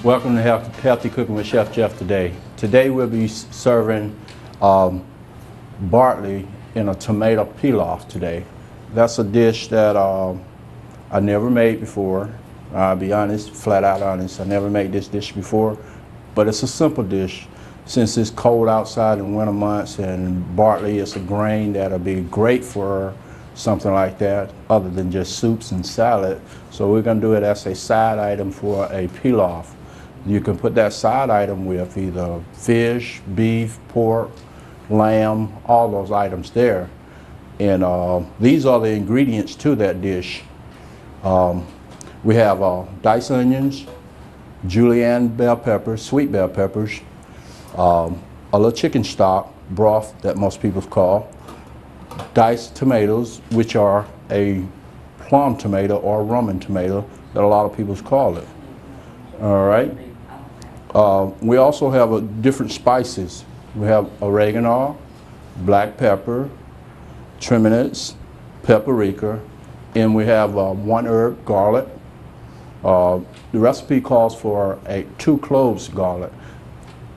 Welcome to Healthy Cooking with Chef Jeff today. Today we'll be serving Barley in a tomato pilaf today. That's a dish that I never made before. I'll be honest, flat out honest. I never made this dish before, but it's a simple dish. Since it's cold outside in winter months and barley is a grain that'll be great for something like that other than just soups and salad. So we're gonna do it as a side item for a pilaf. You can put that side item with either fish, beef, pork, lamb, all those items there. And these are the ingredients to that dish. We have diced onions, julienne bell peppers, sweet bell peppers, a little chicken stock broth that most people call, diced tomatoes, which are a plum tomato or a Roman tomato that a lot of people call it. All right. We also have different spices. We have oregano, black pepper, turmeric, paprika, and we have one herb garlic. The recipe calls for 2 cloves garlic.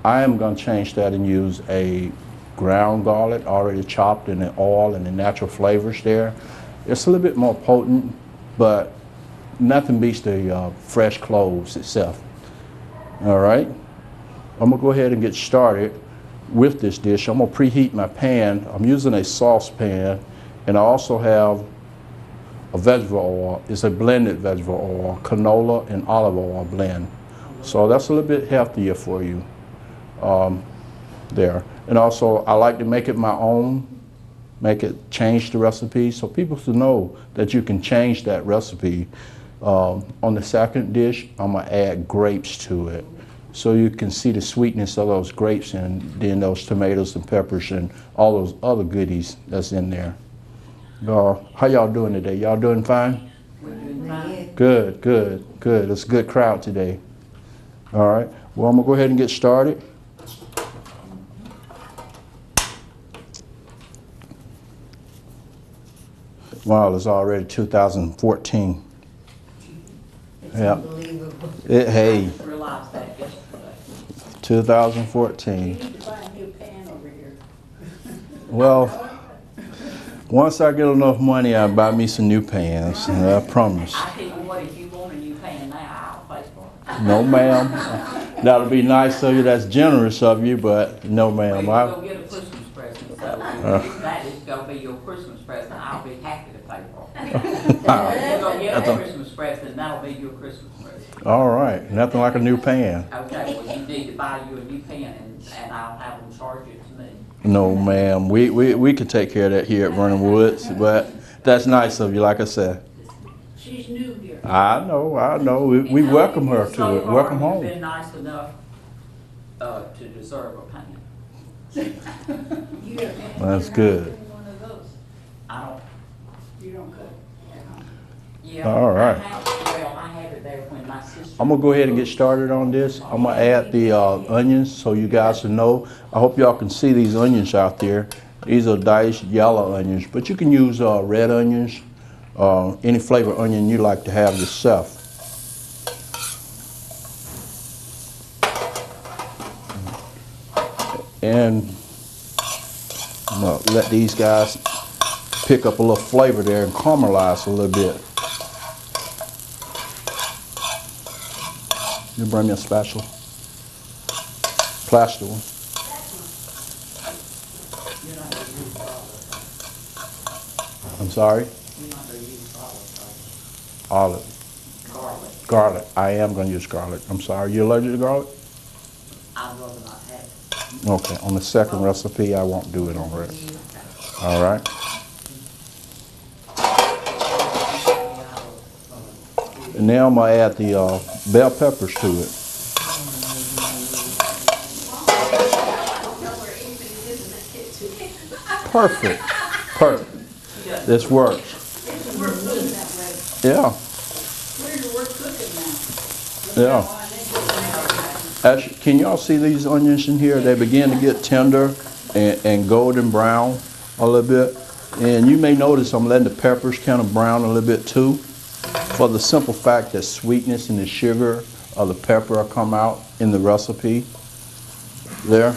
I am going to change that and use a ground garlic already chopped in the oil and the natural flavors there. It's a little bit more potent, but nothing beats the fresh cloves itself. All right, I'm gonna go ahead and get started with this dish. I'm gonna preheat my pan. I'm using a saucepan, and I also have a vegetable oil. It's a blended vegetable oil, canola and olive oil blend. So that's a little bit healthier for you there. And also, I like to make it my own, change the recipe, so people to know that you can change that recipe. On the second dish, I'm gonna add grapes to it, so you can see the sweetness of those grapes and then those tomatoes and peppers and all those other goodies that's in there. How y'all doing today? Y'all doing fine? We're doing fine. Good, good, good. It's a good crowd today. All right, well, I'm gonna go ahead and get started. Wow, it's already 2014. It's Yeah. unbelievable. Hey, I just realized that yesterday. 2014. You need to buy a new pan over here. Well, once I get enough money, I'll buy me some new pans. I promise. I tell you what, if you want a new pan now, I'll pay for it. No, ma'am. That'll be nice of you. That's generous of you, but no, Well, ma'am. you're gonna get a Christmas present, so if that is gonna be your Christmas present, I'll be happy to pay for it. If you're gonna get a Christmas present, that'll be your Christmas present. All right. Nothing like a new pan. Okay, well, you need to buy you a new pan, and I'll have them charge it to me. No, ma'am. We can take care of that here at Vernon Woods, but that's nice of you, like I said. She's new here. I know. We welcome her to So it. far, Welcome you've home. been nice enough to deserve a pan. You have That's good. one of those. I don't, You don't cook at home. yeah. All right. I have it there when my sister. I'm gonna go ahead and get started on this. I'm gonna add the onions so you guys will know. I hope y'all can see these onions out there. These are diced yellow onions, but you can use red onions, any flavor onion you like to have yourself. And I'm gonna let these guys pick up a little flavor there and caramelize a little bit. You bring me a spatula? Plastic one. You're not gonna use garlic. I'm sorry? You're not gonna use garlic, Olive. garlic. Garlic. I am going to use garlic. I'm sorry. You allergic to garlic? I'd rather not have it. Okay. On the second recipe, I won't do it on red. All right. And now I'm going to add the bell peppers to it. Perfect. Perfect. This works. Yeah. We're cooking now. Yeah. Actually, can y'all see these onions in here? They begin to get tender and golden brown a little bit. And you may notice I'm letting the peppers kind of brown a little bit too, for the simple fact that sweetness and the sugar of the pepper will come out in the recipe there.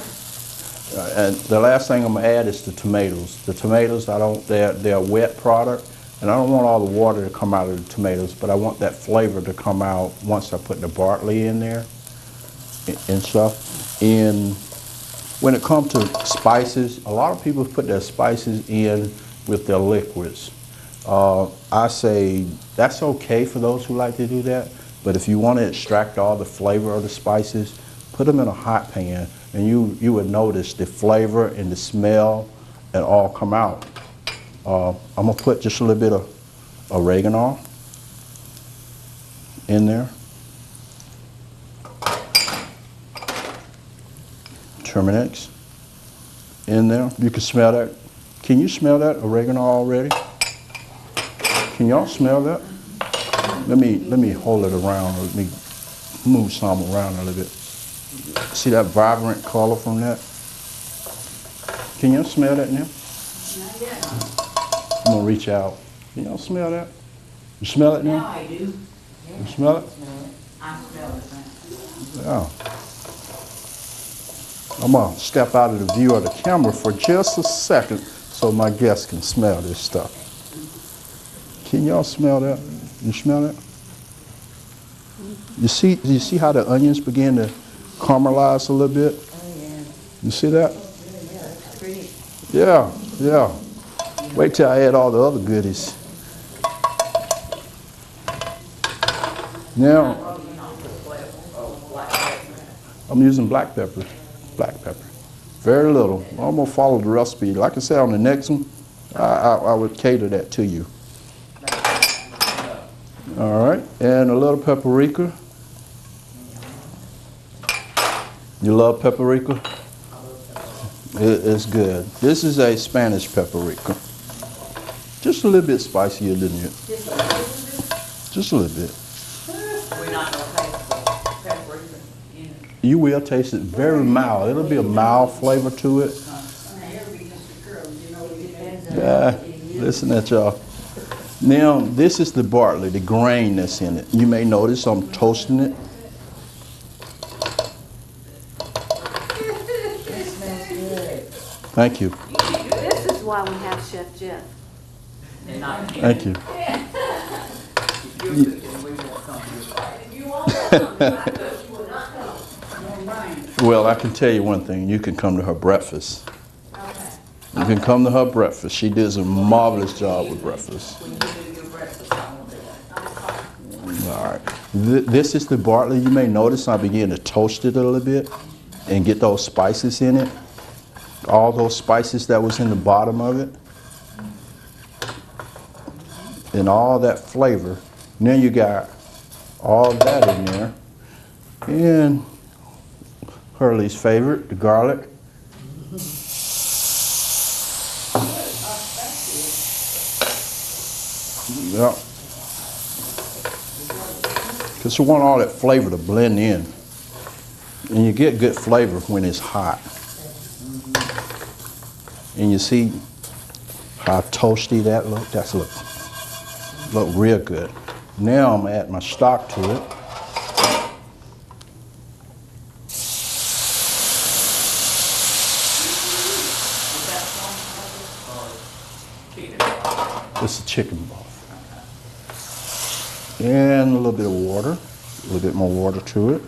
And the last thing I'm gonna add is the tomatoes. The tomatoes, they're a wet product, and I don't want all the water to come out of the tomatoes, but I want that flavor to come out once I put the Barley in there and stuff. And when it comes to spices, a lot of people put their spices in with their liquids. I say that's okay for those who like to do that, but if you want to extract all the flavor of the spices, put them in a hot pan, and you would notice the flavor and the smell and all come out. I'm gonna put just a little bit of oregano in there. Turmeric in there. You can smell that. Can you smell that oregano already? Can y'all smell that? Let me hold it around. Let me move some around a little bit. See that vibrant color from that? Can y'all smell that now? Not yet. I'm gonna reach out. Can y'all smell that? You smell it Now now? I do. You smell it? I smell it now. Yeah. I'm gonna step out of the view of the camera for just a second so my guests can smell this stuff. Can y'all smell that? You smell that? You see how the onions begin to caramelize a little bit? Oh, yeah. You see that? Yeah, that's pretty. Yeah, yeah. Wait till I add all the other goodies. Now, I'm using black pepper. Black pepper. Very little. I'm gonna follow the recipe. Like I said, on the next one, I would cater that to you. All right, and a little paprika. You love paprika? It's good. This is a Spanish paprika. Just a little bit spicier than it. Just a little bit. We're not gonna taste the paprika in it. You will taste it very mild. It'll be a mild flavor to it. It'll be just a curl, you know, we did. Yeah, listen at y'all. Now, this is the Barley, the grain that's in it. You may notice I'm toasting it. It smells good. Thank you. This is why we have Chef Jeff. And not Thank you. if you're cooking, we won't come to your party. You won't come, you will not come. No mind. Well, I can tell you one thing. You can come to her breakfast. Okay. You can come to her breakfast. She does a marvelous job with breakfast. When you do your breakfast, I won't do that. All right. This is the Barley. You may notice I begin to toast it a little bit and get those spices in it. All those spices that was in the bottom of it. And all that flavor. And then you got all that in there. And Hurley's favorite, the garlic. Yeah. Because you want all that flavor to blend in. And you get good flavor when it's hot. And you see how toasty that look? That's look real good. Now I'm gonna add my stock to it. It's a chicken broth. And a little bit of water, a little bit more water to it.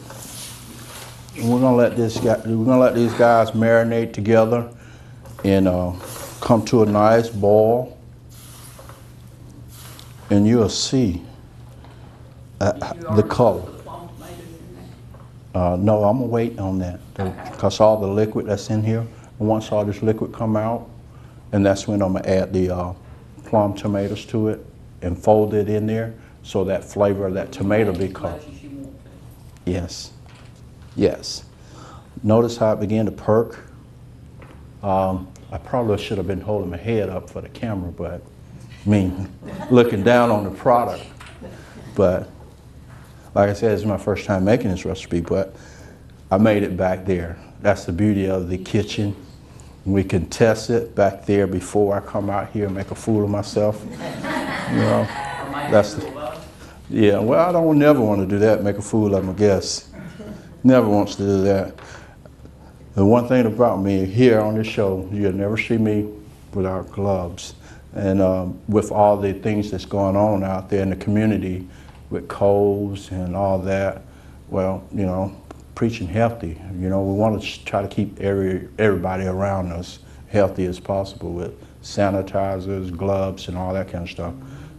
And we're gonna let these guys marinate together and come to a nice boil. And you'll see the color. No, I'm gonna wait on that because all the liquid that's in here. And once all this liquid come out, and that's when I'm gonna add the plum tomatoes to it and fold it in there so that flavor of that tomato becomes. Yes, yes. Notice how it began to perk. I probably should have been holding my head up for the camera, but I mean, looking down on the product. But like I said, it's my first time making this recipe, but I made it back there. That's the beauty of the kitchen. We can test it back there before I come out here and make a fool of myself. You know, Yeah, well, I don't never want to do that, make a fool of my guests. Never wants to do that. The one thing about me here on this show, you'll never see me without gloves. And with all the things that's going on out there in the community with colds and all that, well, you know, preaching healthy. You know, we want to try to keep everybody around us healthy as possible with sanitizers, gloves, and all that kind of stuff.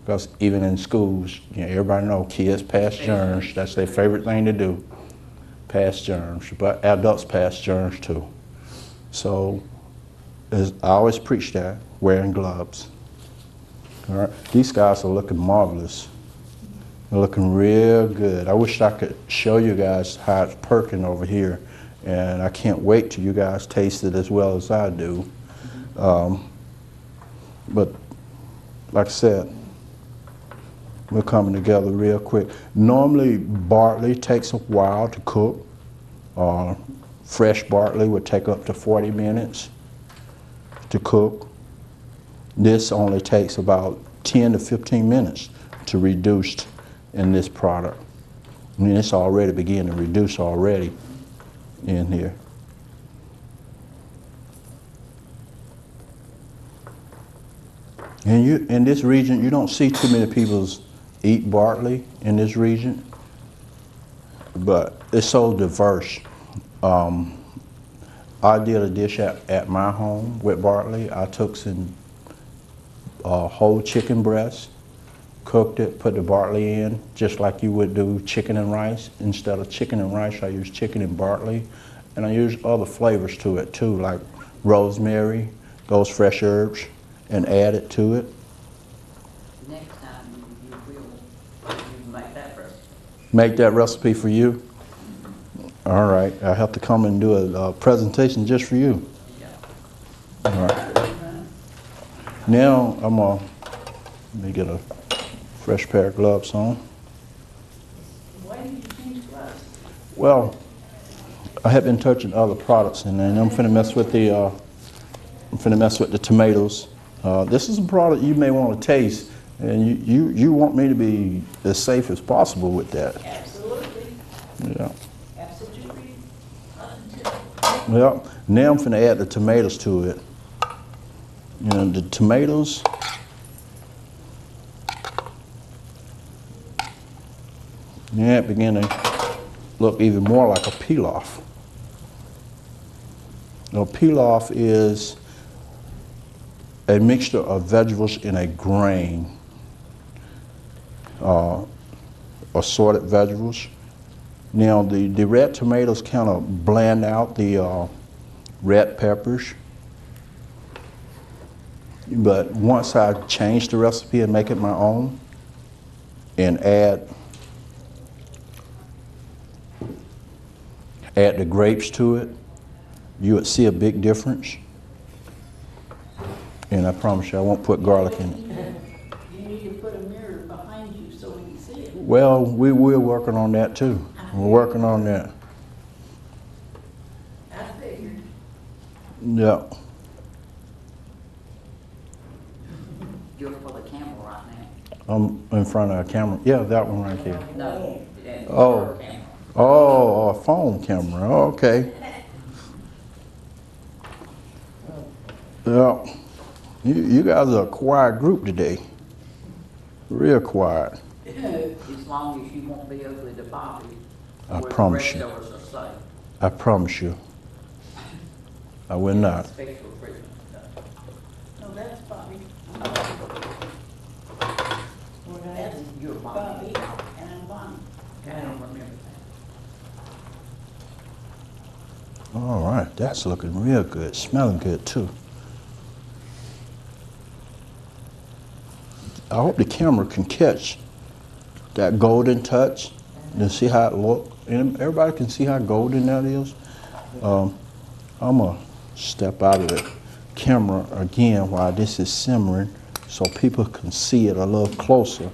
Because even in schools, you know, everybody knows kids pass germs. That's their favorite thing to do, pass germs. But adults pass germs too. So I always preach that, wearing gloves. All right, these guys are looking marvelous. They're looking real good. I wish I could show you guys how it's perking over here, and I can't wait till you guys taste it as well as I do. But like I said, we're coming together real quick. Normally, barley takes a while to cook. Fresh barley would take up to 40 minutes to cook. This only takes about 10 to 15 minutes to reduce in this product. I mean, it's already beginning to reduce already in here. And you, in this region, you don't see too many people eat barley in this region, but it's so diverse. I did a dish at my home with barley. I took some whole chicken breast, cooked it, put the barley in, just like you would do chicken and rice. Instead of chicken and rice, I use chicken and barley. And I use other flavors to it too, like rosemary, those fresh herbs, and add it to it. Next time you make that recipe. Make that recipe for you? All right, I have to come and do a presentation just for you. Yeah. All right. Now let me get a fresh pair of gloves on. Why did you change gloves? Well, I have been touching other products, and then I'm finna mess with the tomatoes. This is a product you may want to taste, and you want me to be as safe as possible with that. Absolutely. Yeah. Absolutely. Well, now I'm finna add the tomatoes to it. You know, the tomatoes, yeah, it began to look even more like a pilaf. Now, pilaf is a mixture of vegetables in a grain, assorted vegetables. Now, the red tomatoes kind of bland out the red peppers. But once I change the recipe and make it my own and add the grapes to it, you would see a big difference. And I promise you, I won't put garlic in it. You need to put a mirror behind you so we can see it. Well, we're working on that too. We're working on that. I figured. Yeah. You're for the camera right now. I'm in front of a camera. Yeah, that one right there. No. that's Oh. her camera. Oh, a phone camera. Okay. Yeah. You guys are a quiet group today. Real quiet. As long as you won't be ugly to Bobby. I where promise the you. rest of us are safe. I promise you. I will not. Special Christmas stuff. No, that's Bobby. Well, That's you're Bobby. Bobby, and I'm Bonnie. I don't remember that. All right, that's looking real good. Smelling good too. I hope the camera can catch that golden touch. You see how it looks? And everybody can see how golden that is. I'm gonna step out of the camera again while this is simmering so people can see it a little closer.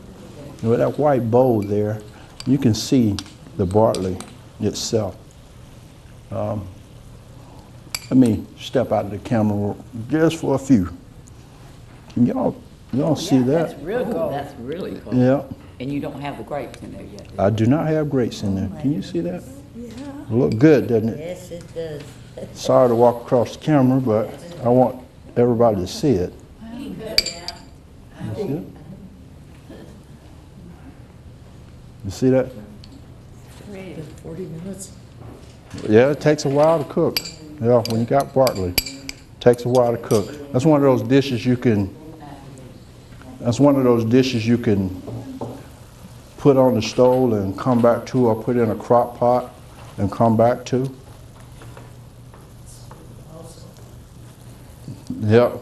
And with that white bowl there, you can see the barley itself. Let me step out of the camera just for a few. Can y'all You don't see That's that. real gold. That's really cool. Yeah, And you don't have the grapes in there yet. I do not have grapes in there. Can you see that? Look good, doesn't it? Yes, it does. Sorry to walk across the camera, but I want everybody to see it. You see it? You see that? 40 minutes. Yeah, it takes a while to cook. Yeah, when you got Barley, it takes a while to cook. That's one of those dishes you can. That's one of those dishes you can put on the stove and come back to, or put in a crock pot and come back to. Yep.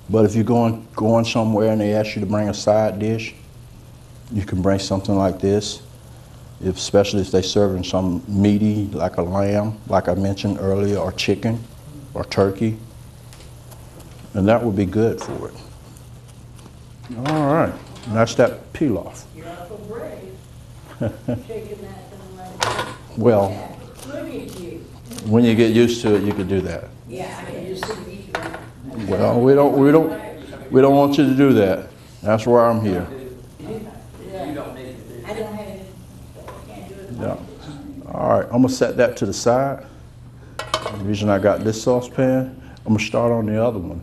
But if you're going somewhere and they ask you to bring a side dish, you can bring something like this. Especially if they're serving some meaty, like a lamb, like I mentioned earlier, or chicken, or turkey. And that would be good for it. All right, and that's that pilaf. You're awful brave. Shaking that thing like that. Well, Look at you. when you get used to it, you can do that. Yeah, I can just see you. Well, we don't want you to do that. That's why I'm here. I don't have any, can't do it. Yeah. All right, I'm gonna set that to the side. The reason I got this saucepan, I'm gonna start on the other one.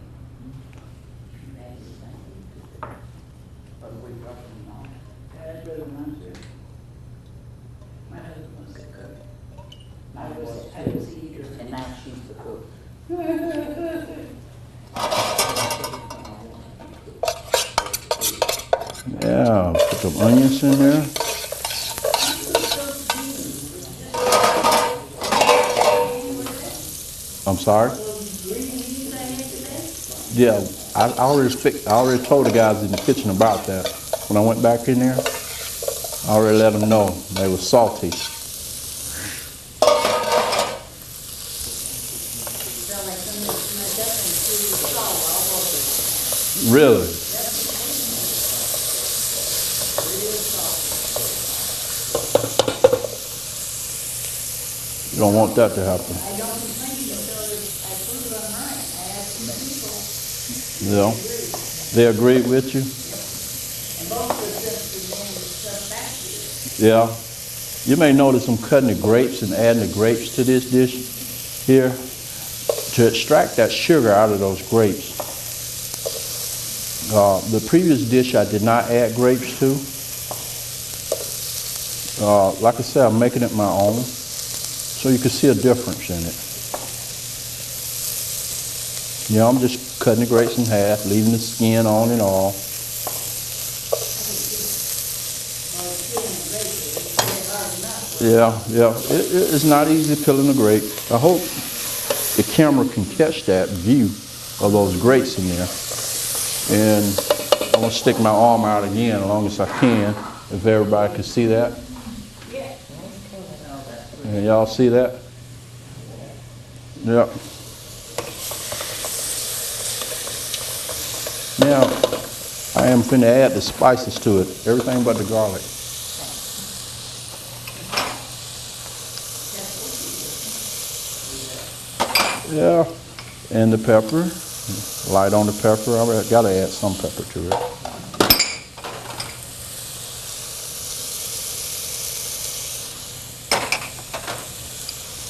That's really mine too. My husband was a cook. I was the eater. And now she's the cook. Yeah, put some onions in there. I'm sorry? Yeah, I already told the guys in the kitchen about that. When I went back in there, I already let them know they were salty. Really? You don't want that to happen. I don't complain until I prove I'm right. I asked some people, You know? They agreed with you? and both of us just been stuff back here. Yeah. You may notice I'm cutting the grapes and adding the grapes to this dish here to extract that sugar out of those grapes. The previous dish I did not add grapes to. Like I said, I'm making it my own, so you can see a difference in it. Yeah, I'm just cutting the grapes in half, leaving the skin on and all. Yeah, it's not easy peeling a grape. I hope the camera can catch that view of those grapes in there. And I'm gonna stick my arm out again as long as I can, if everybody can see that. And y'all see that? Yep. Now, I am finna add the spices to it, everything but the garlic. Yeah, and the pepper. Light on the pepper. I gotta add some pepper to it.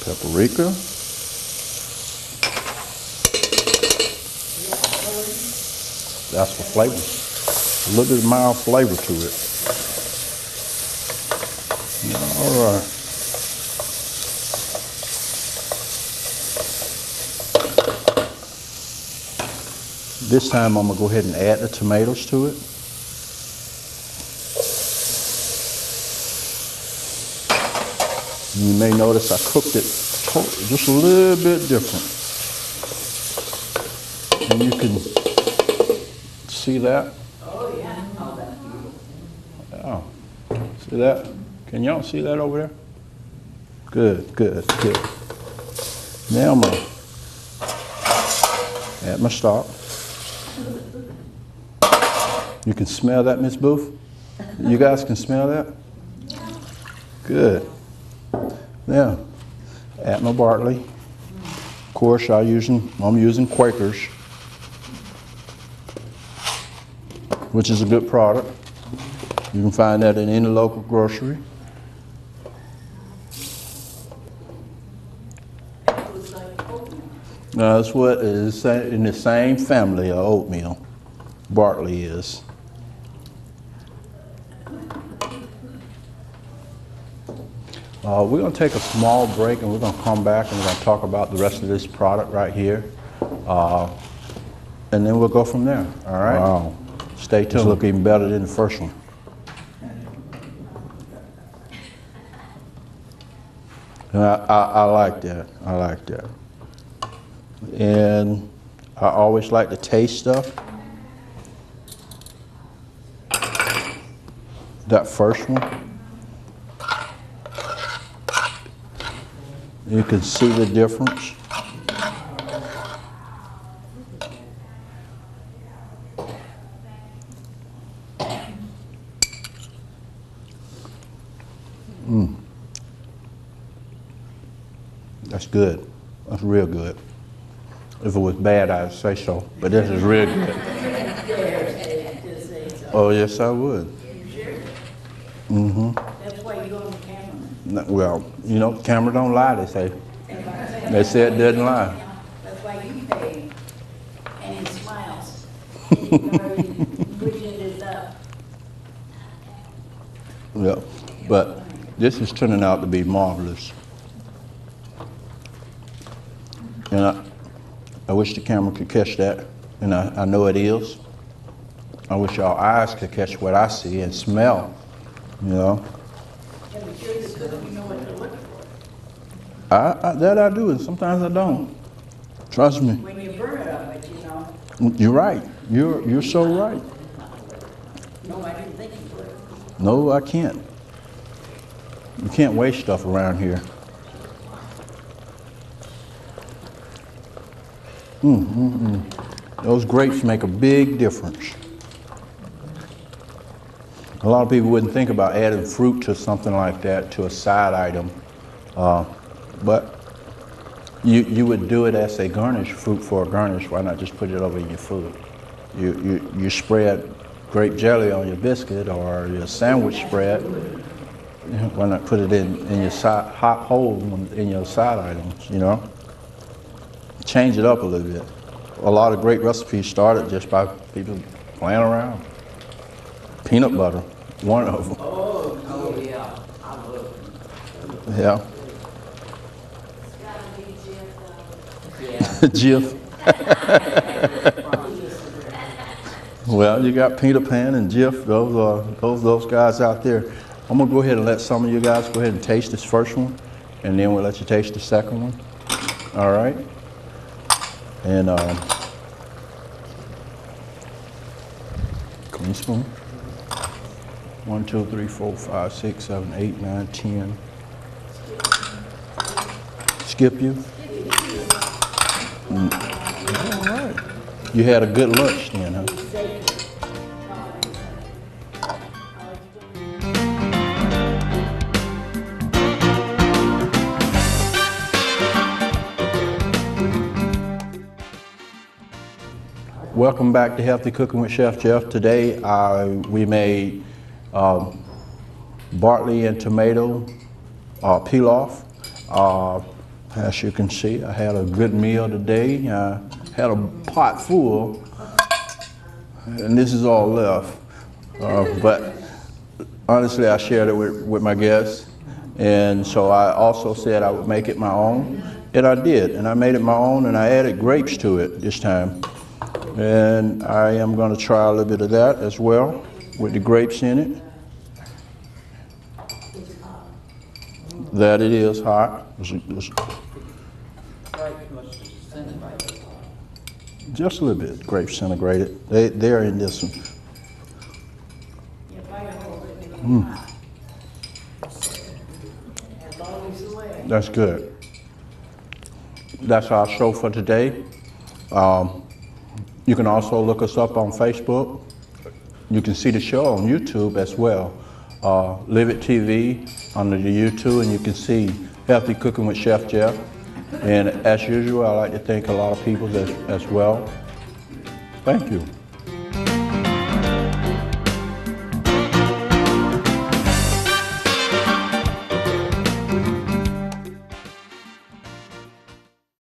Paprika. That's for flavor. A little bit of mild flavor to it. All right. This time I'm gonna go ahead and add the tomatoes to it. You may notice I cooked it just a little bit different. And you can see that. Oh, yeah. Oh, that's beautiful. Oh, see that? Can y'all see that over there? Good, good, good. Now I'm gonna add my stock. You can smell that, Miss Booth? You guys can smell that? Good. Now, add my barley. Of course, I'm using Quakers. which is a good product. You can find that in any local grocery. Looks like oatmeal. That's what is in the same family of oatmeal. Barley is. We're going to take a small break and we're going to come back and we're going to talk about the rest of this product right here. And then we'll go from there. All right? Wow. Stay tuned. It's looking even better than the first one. And I like that. I like that. And I always like to taste stuff. That first one. You can see the difference. That's good. That's real good. If it was bad, I'd say so. But this is real good. Oh, yes, I would. Mm-hmm. That's why you go on camera. Well, you know, camera don't lie, they say. They say it doesn't lie. That's why you pay. And he smiles. Which it is up. Yeah. But this is turning out to be marvelous. And I wish the camera could catch that, and I know it is. I wish y'all eyes could catch what I see and smell, you know. Yeah, but you're the cook, you know what to look for. That I do, and sometimes I don't. Trust me. When you burn it up, but you know. You're right. You're so right. No, I didn't think you would. No, I can't. You can't waste stuff around here. Those grapes make a big difference. A lot of people wouldn't think about adding fruit to something like that, to a side item, but you would do it as a garnish, fruit for a garnish. Why not just put it over in your food? You spread grape jelly on your biscuit or your sandwich spread. Why not put it in your hot hole in your side items, you know? Change it up a little bit. A lot of great recipes started just by people playing around. Peanut butter, one of them. Oh, yeah, I love it. Yeah. It's gotta be Jif, Jif. Well, you got Peter Pan and Jif, those guys out there. I'm gonna go ahead and let some of you guys go ahead and taste this first one, and then we'll let you taste the second one. All right? And clean spoon. 1, 2, 3, 4, 5, 6, 7, 8, 9, 10. Skip you? All right. You had a good lunch then, huh? Welcome back to Healthy Cooking with Chef Jeff. Today we made Barley and tomato pilaf. As you can see, I had a good meal today. I had a pot full, and this is all left. But honestly, I shared it with my guests, and so I also said I would make it my own, and I did. And I made it my own, and I added grapes to it this time. And I am going to try a little bit of that as well with the grapes in it. That it is hot. Just a little bit, grapes disintegrated. They're in this one. That's good. That's our show for today. You can also look us up on Facebook. You can see the show on YouTube as well. Live It TV under the YouTube, and you can see Healthy Cooking with Chef Jeff. And as usual, I like to thank a lot of people as well. Thank you.